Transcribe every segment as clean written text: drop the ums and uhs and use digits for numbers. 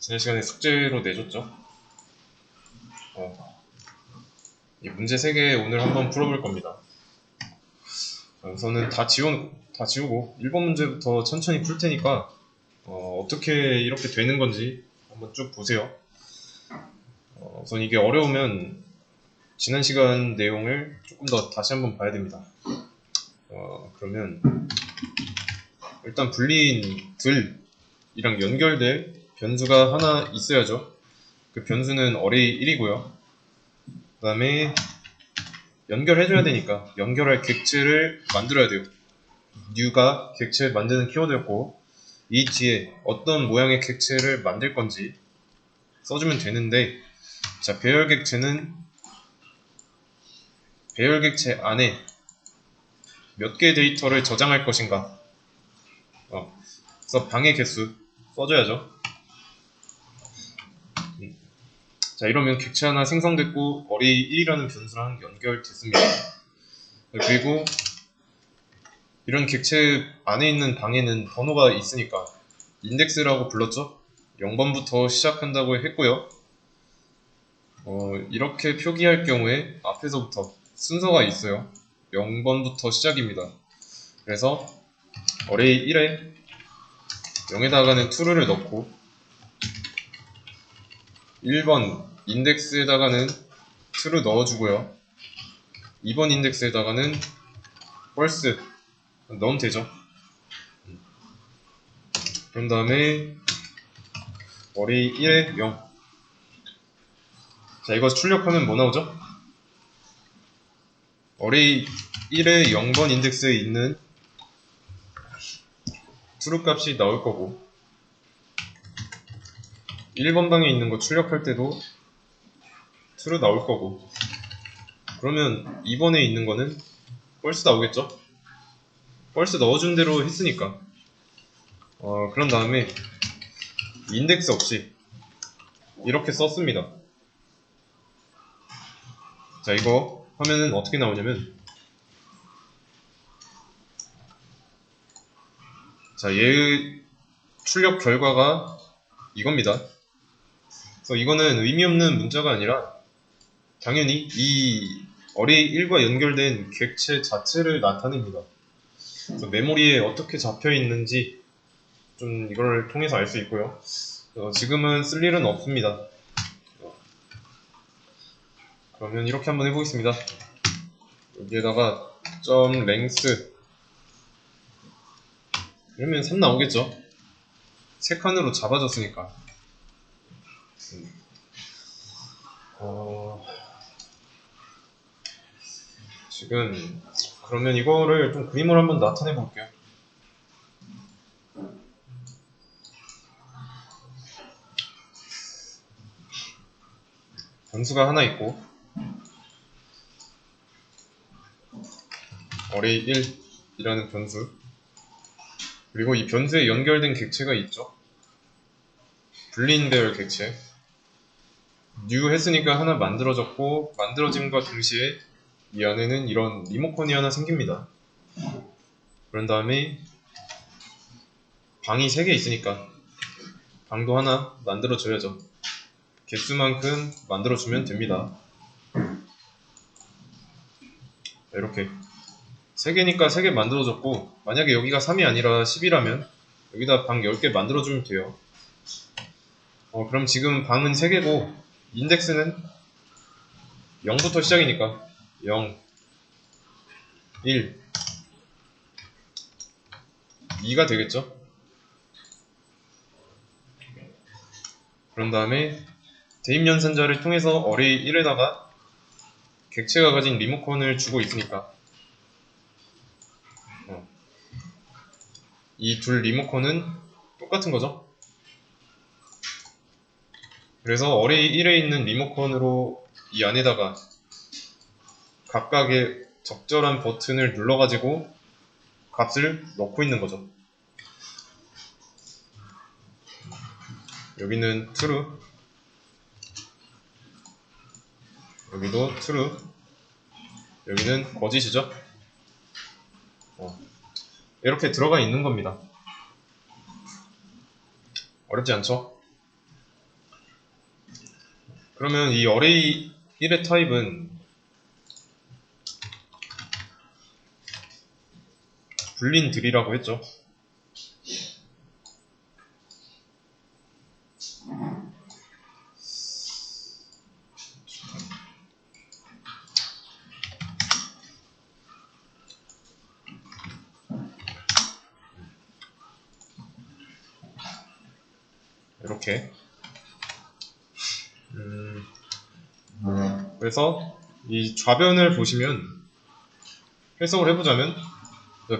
지난 시간에 숙제로 내줬죠. 이 문제 3개 오늘 한번 풀어볼 겁니다. 우선은 다 지우고 1번 문제부터 천천히 풀 테니까 어떻게 이렇게 되는 건지 한번 쭉 보세요. 우선 이게 어려우면 지난 시간 내용을 조금 더 다시 한번 봐야 됩니다. 그러면 일단 분리인 들이랑 연결될 변수가 하나 있어야죠. 그 변수는 array 1이고요. 그 다음에 연결해줘야 되니까 연결할 객체를 만들어야 돼요. new가 객체 만드는 키워드였고, 이 뒤에 어떤 모양의 객체를 만들 건지 써주면 되는데, 자, 배열 객체 안에 몇 개의 데이터를 저장할 것인가. 그래서 방의 개수 써줘야죠. 자, 이러면 객체 하나 생성됐고 array 1이라는 변수랑 연결됐습니다. 그리고 이런 객체 안에 있는 방에는 번호가 있으니까 인덱스라고 불렀죠. 0번부터 시작한다고 했고요. 이렇게 표기할 경우에 앞에서부터 순서가 있어요. 0번부터 시작입니다. 그래서 array 1에 0에다가는 true를 넣고 1번 인덱스에다가는 true 넣어주고요. 2번 인덱스에다가는 false 넣으면 되죠. 그런 다음에 array 1에 0. 자, 이거 출력하면 뭐 나오죠? array 1에 0번 인덱스에 있는 true 값이 나올 거고, 1번 방에 있는 거 출력할 때도 true 나올 거고, 그러면 2번에 있는 거는 false 나오겠죠? false 넣어준 대로 했으니까. 그런 다음에 인덱스 없이 이렇게 썼습니다. 자, 이거 하면은 어떻게 나오냐면, 자, 얘의 출력 결과가 이겁니다. 그래서 이거는 의미 없는 문자가 아니라 당연히 이 array 1과 연결된 객체 자체를 나타냅니다. 그래서 메모리에 어떻게 잡혀 있는지 좀 이걸 통해서 알 수 있고요. 지금은 쓸 일은 없습니다. 그러면 이렇게 한번 해보겠습니다. 여기에다가 .length 이러면 3 나오겠죠? 3칸으로 잡아줬으니까. 지금 그러면 이거를 좀 그림으로 한번 나타내 볼게요. 변수가 하나 있고 array 1이라는 변수, 그리고 이 변수에 연결된 객체가 있죠. 불린 배열 객체. new 했으니까 하나 만들어졌고, 만들어짐과 동시에 이 안에는 이런 리모컨이 하나 생깁니다. 그런 다음에 방이 3개 있으니까 방도 하나 만들어줘야죠. 개수만큼 만들어주면 됩니다. 이렇게 3개니까 3개 만들어줬고, 만약에 여기가 3이 아니라 10이라면 여기다 방 10개 만들어주면 돼요. 그럼 지금 방은 3개고 인덱스는 0부터 시작이니까 0, 1, 2가 되겠죠? 그런 다음에 대입연산자를 통해서 array 1에다가 객체가 가진 리모컨을 주고 있으니까 이 둘 리모컨은 똑같은 거죠. 그래서 array 1에 있는 리모컨으로 이 안에다가 각각의 적절한 버튼을 눌러가지고 값을 넣고 있는 거죠. 여기는 true, 여기도 true, 여기는 거짓이죠. 이렇게 들어가 있는 겁니다. 어렵지 않죠? 그러면 이 array 1의 타입은 불린들이라고 했죠. 이렇게. 그래서 이 좌변을 보시면 해석을 해보자면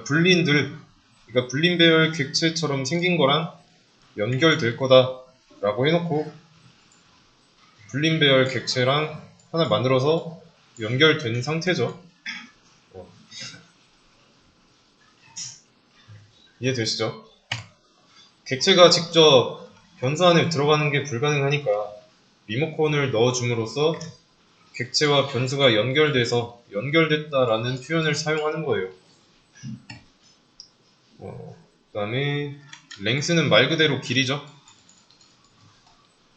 불린들, 그러니까 불린 배열 객체처럼 생긴 거랑 연결될 거다 라고 해놓고 불린 배열 객체랑 하나 만들어서 연결된 상태죠. 이해되시죠? 객체가 직접 변수 안에 들어가는 게 불가능하니까 리모컨을 넣어줌으로써 객체와 변수가 연결돼서 연결됐다라는 표현을 사용하는 거예요. 그 다음에 length는 말 그대로 길이죠.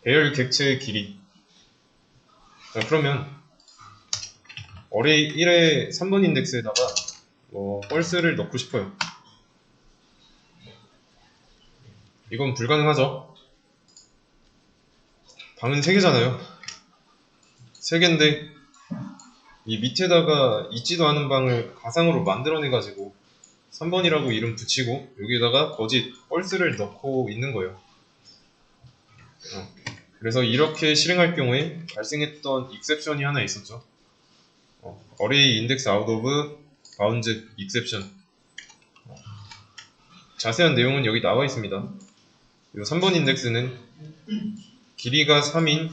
배열 객체의 길이. 자, 그러면 array 1의 3번 인덱스에다가 펄스를 넣고 싶어요. 이건 불가능하죠. 방은 3개잖아요. 3개인데 이 밑에다가 있지도 않은 방을 가상으로 만들어내가지고 3번이라고 이름 붙이고 여기에다가 거짓 펄스를 넣고 있는 거예요. 그래서 이렇게 실행할 경우에 발생했던 익셉션이 하나 있었죠. array index out of bounds exception. 자세한 내용은 여기 나와 있습니다. 이 3번 인덱스는 길이가 3인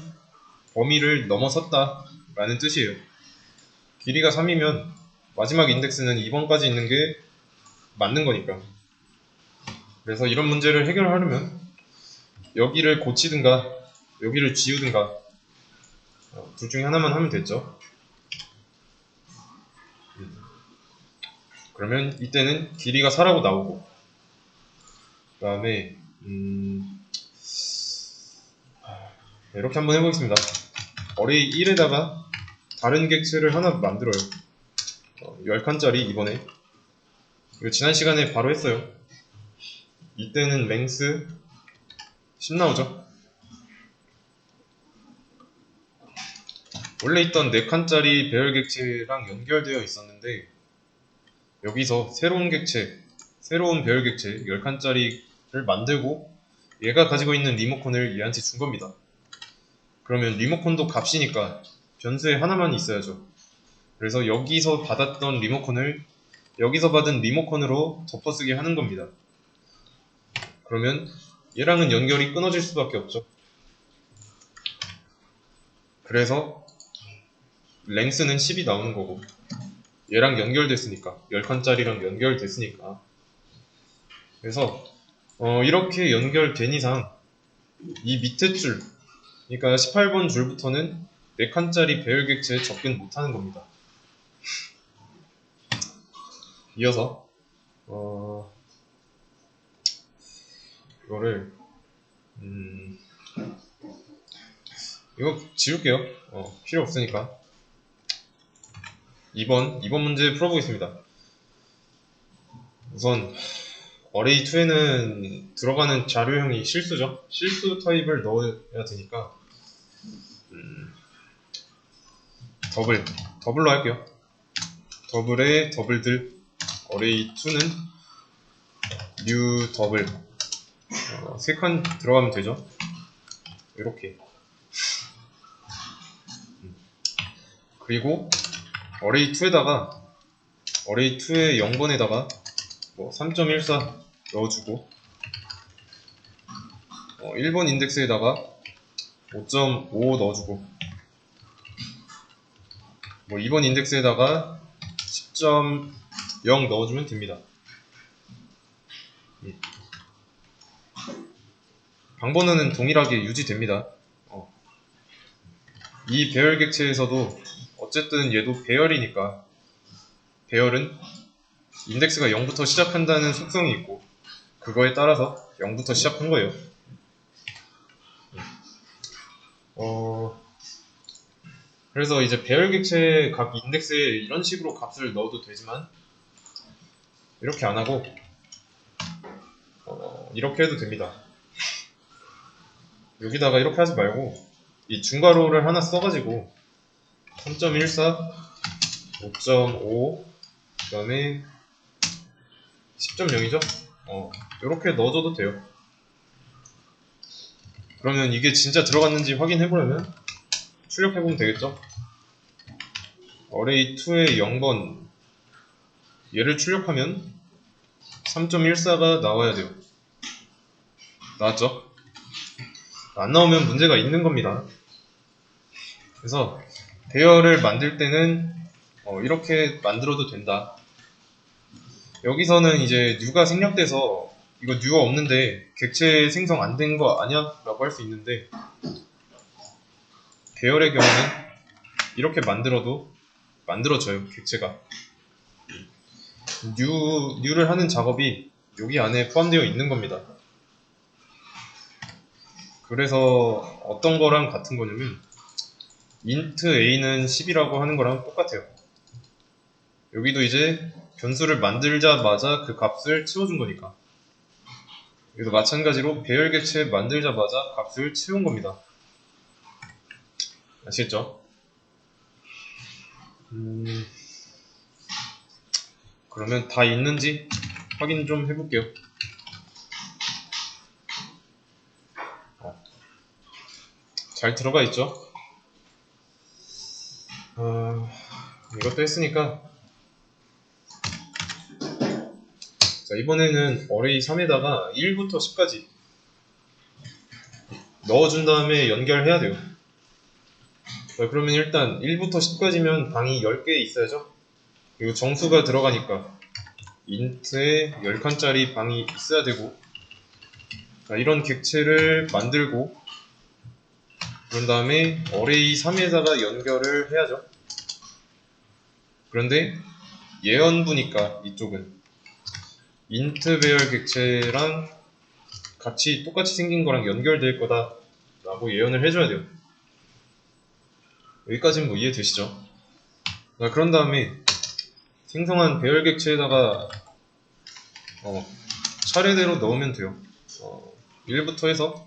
범위를 넘어섰다 라는 뜻이에요. 길이가 3이면 마지막 인덱스는 2번까지 있는 게 맞는 거니까. 그래서 이런 문제를 해결하려면 여기를 고치든가 여기를 지우든가 둘 중에 하나만 하면 됐죠. 그러면 이때는 길이가 4라고 나오고 그 다음에 이렇게 한번 해보겠습니다. array 1에다가 다른 객체를 하나 만들어요. 10칸짜리 이번에. 이거 지난 시간에 바로 했어요. 이때는 length 10 나오죠. 원래 있던 4칸짜리 배열 객체랑 연결되어 있었는데 여기서 새로운 객체, 새로운 배열 객체 10칸짜리를 만들고 얘가 가지고 있는 리모컨을 얘한테 준 겁니다. 그러면 리모컨도 값이니까 변수에 하나만 있어야죠. 그래서 여기서 받았던 리모컨을 여기서 받은 리모컨으로 덮어쓰기 하는 겁니다. 그러면 얘랑은 연결이 끊어질 수밖에 없죠. 그래서 length는 10이 나오는 거고 얘랑 연결됐으니까 10칸짜리랑 연결됐으니까 그래서 이렇게 연결된 이상 이 밑에 줄 그러니까 18번 줄부터는 4칸짜리 배열 객체에 접근 못하는 겁니다. 이어서 이거를 이거 지울게요. 필요 없으니까 2번 문제 풀어보겠습니다. 우선 array 2에는 들어가는 자료형이 실수죠. 실수 타입을 넣어야 되니까 더블로 할게요. 더블에 더블들 array 2는 new 더블 3칸 들어가면 되죠. 이렇게. 그리고 array 2에다가 array 2의 0번에다가 3.14 넣어주고 1번 인덱스에다가 5.5 넣어주고 2번 인덱스에다가 10.0 넣어주면 됩니다. 방번호는 동일하게 유지됩니다. 이 배열 객체에서도 어쨌든 얘도 배열이니까 배열은 인덱스가 0부터 시작한다는 속성이 있고 그거에 따라서 0부터 시작한 거예요. 그래서 이제 배열객체 각 인덱스에 이런 식으로 값을 넣어도 되지만 이렇게 안 하고 이렇게 해도 됩니다. 여기다가 이렇게 하지 말고 이 중괄호를 하나 써가지고 3.14, 5.5, 그 다음에 10.0이죠? 이렇게 넣어줘도 돼요. 그러면 이게 진짜 들어갔는지 확인해보려면 출력해보면 되겠죠? array2의 0번 얘를 출력하면 3.14가 나와야 돼요. 나왔죠? 안 나오면 문제가 있는 겁니다. 그래서 배열을 만들 때는 이렇게 만들어도 된다. 여기서는 이제 new가 생략돼서 이거 new가 없는데 객체 생성 안 된 거 아니야? 라고 할 수 있는데 배열의 경우는 이렇게 만들어져요. 객체가 new를 하는 작업이 여기 안에 포함되어 있는 겁니다. 그래서 어떤 거랑 같은 거냐면 int a는 10이라고 하는 거랑 똑같아요. 여기도 이제 변수를 만들자마자 그 값을 채워준 거니까 여기도 마찬가지로 배열객체 만들자마자 값을 채운 겁니다. 아시겠죠? 그러면 다 있는지 확인 좀 해볼게요. 잘 들어가 있죠? 이것도 했으니까 자, 이번에는 array 3에다가 1부터 10까지 넣어준 다음에 연결해야 돼요. 자, 그러면 일단 1부터 10까지면 방이 10개 있어야죠. 그리고 정수가 들어가니까 int에 10칸짜리 방이 있어야 되고 자, 이런 객체를 만들고 그런 다음에 array 3에다가 연결을 해야죠. 그런데 예언부니까 이쪽은 int 배열 객체랑 똑같이 생긴 거랑 연결될 거다 라고 예언을 해줘야 돼요. 여기까지는 뭐 이해되시죠? 자, 그런 다음에 생성한 배열 객체에다가 차례대로 넣으면 돼요. 1부터 해서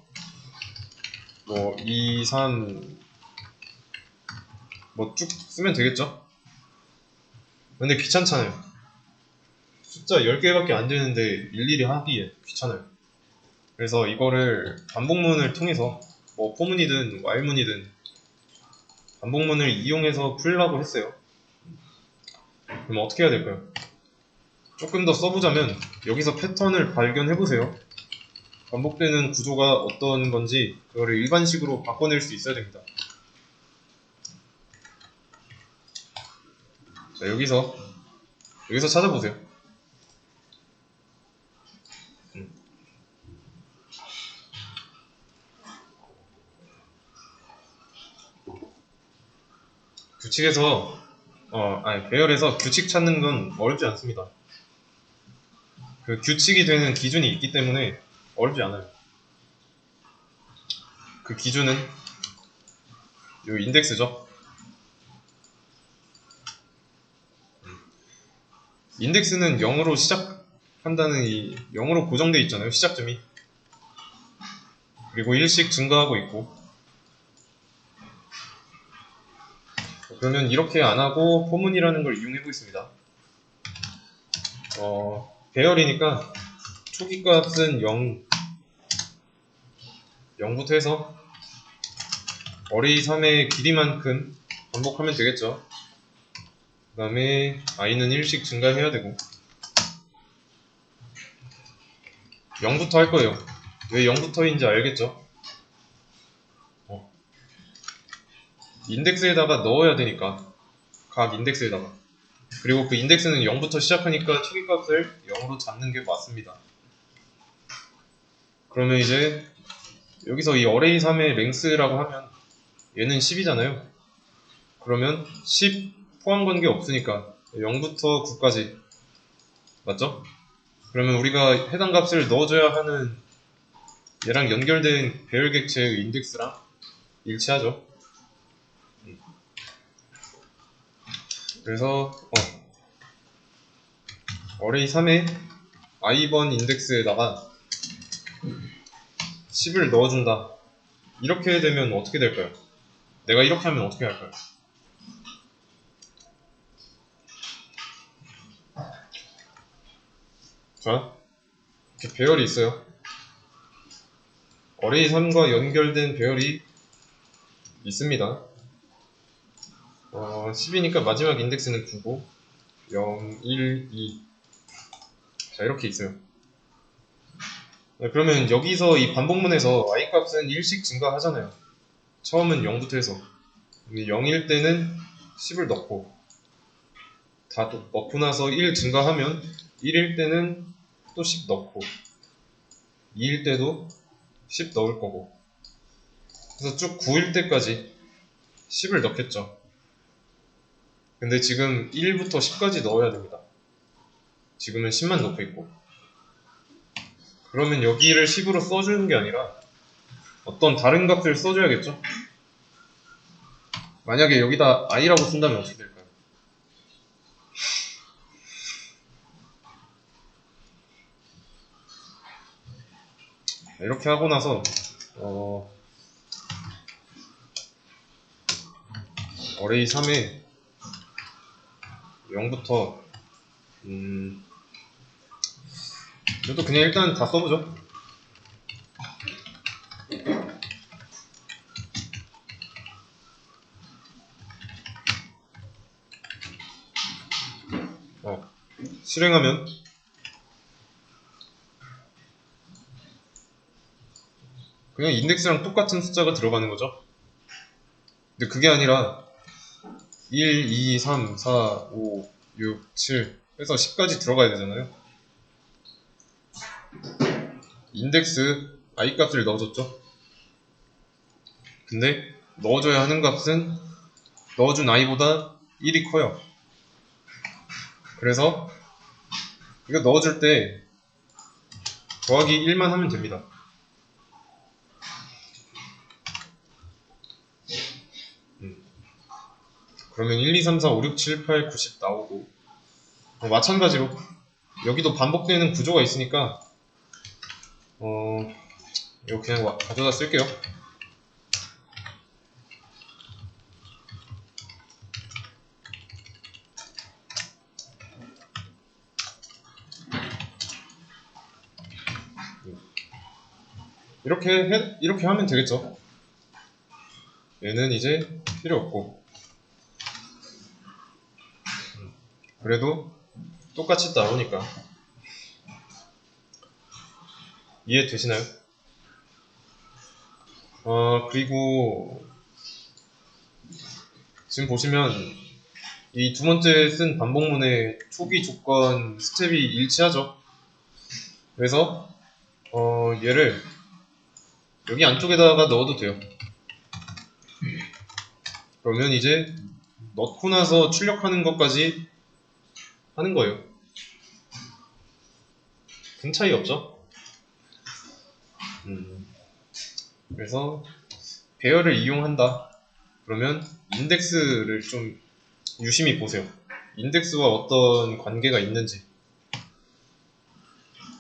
뭐 2, 3 뭐 쭉 쓰면 되겠죠? 근데 귀찮잖아요. 숫자 10개밖에 안 되는데 일일이 하기에 귀찮아요. 그래서 이거를 반복문을 통해서 뭐 포문이든 while문이든 반복문을 이용해서 풀려고 했어요. 그럼 어떻게 해야 될까요? 조금 더 써보자면 여기서 패턴을 발견해보세요. 반복되는 구조가 어떤 건지 그거를 일반식으로 바꿔낼 수 있어야 됩니다. 자, 여기서 찾아보세요. 규칙에서 배열에서 규칙 찾는 건 어렵지 않습니다. 그 규칙이 되는 기준이 있기 때문에 어렵지 않아요. 그 기준은 요 인덱스죠. 인덱스는 0으로 시작한다는 0으로 고정되어 있잖아요. 시작점이. 그리고 1씩 증가하고 있고 그러면 이렇게 안하고 포문이라는 걸 이용해 보겠습니다. 배열이니까 초기 값은 0부터 해서 array 3의 길이만큼 반복하면 되겠죠. 그 다음에 i는 1씩 증가해야 되고 0부터 할 거예요. 왜 0부터인지 알겠죠? 인덱스에다가 넣어야 되니까 각 인덱스에다가 그리고 그 인덱스는 0부터 시작하니까 초기 값을 0으로 잡는 게 맞습니다. 그러면 이제 여기서 이 array 3의 length라고 하면 얘는 10이잖아요. 그러면 10 포함 관계 없으니까 0부터 9까지 맞죠? 그러면 우리가 해당 값을 넣어줘야 하는 얘랑 연결된 배열 객체의 인덱스랑 일치하죠. 그래서 어레이 3에 i번 인덱스에다가 10을 넣어준다. 이렇게 되면 어떻게 될까요? 내가 이렇게 하면 어떻게 할까요? 자, 이렇게 배열이 있어요. 어레이 3과 연결된 배열이 있습니다. 10이니까 마지막 인덱스는 9고 0, 1, 2. 자, 이렇게 있어요. 그러면 여기서 이 반복문에서 i 값은 1씩 증가하잖아요. 처음은 0부터 해서 0일 때는 10을 넣고 다 넣고 나서 1 증가하면 1일 때는 또 10 넣고 2일 때도 10 넣을 거고, 그래서 쭉 9일 때까지 10을 넣겠죠. 근데 지금 1부터 10까지 넣어야 됩니다. 지금은 10만 넣고 있고. 그러면 여기를 10으로 써주는 게 아니라 어떤 다른 값을 써줘야겠죠. 만약에 여기다 i라고 쓴다면 어떻게 될까요? 이렇게 하고 나서 어레이 3에 0부터 이것도 그냥 일단 다 써보죠. 실행하면 그냥 인덱스랑 똑같은 숫자가 들어가는 거죠. 근데 그게 아니라 1, 2, 3, 4, 5, 6, 7 해서 10까지 들어가야 되잖아요. 인덱스 i 값을 넣어줬죠. 근데 넣어줘야 하는 값은 넣어준 i보다 1이 커요. 그래서 이거 넣어줄 때 더하기 1만 하면 됩니다. 그러면 1, 2, 3, 4, 5, 6, 7, 8, 9, 10 나오고, 마찬가지로 여기도 반복되는 구조가 있으니까 이거 그냥 가져다 쓸게요. 이렇게 하면 되겠죠. 얘는 이제 필요 없고, 그래도 똑같이 나오니까 이해되시나요? 그리고 지금 보시면 이 두 번째 쓴 반복문의 초기 조건 스텝이 일치하죠. 그래서 얘를 여기 안쪽에다가 넣어도 돼요. 그러면 이제 넣고 나서 출력하는 것까지 하는 거예요. 큰 차이 없죠? 그래서 배열을 이용한다. 그러면 인덱스를 좀 유심히 보세요. 인덱스와 어떤 관계가 있는지.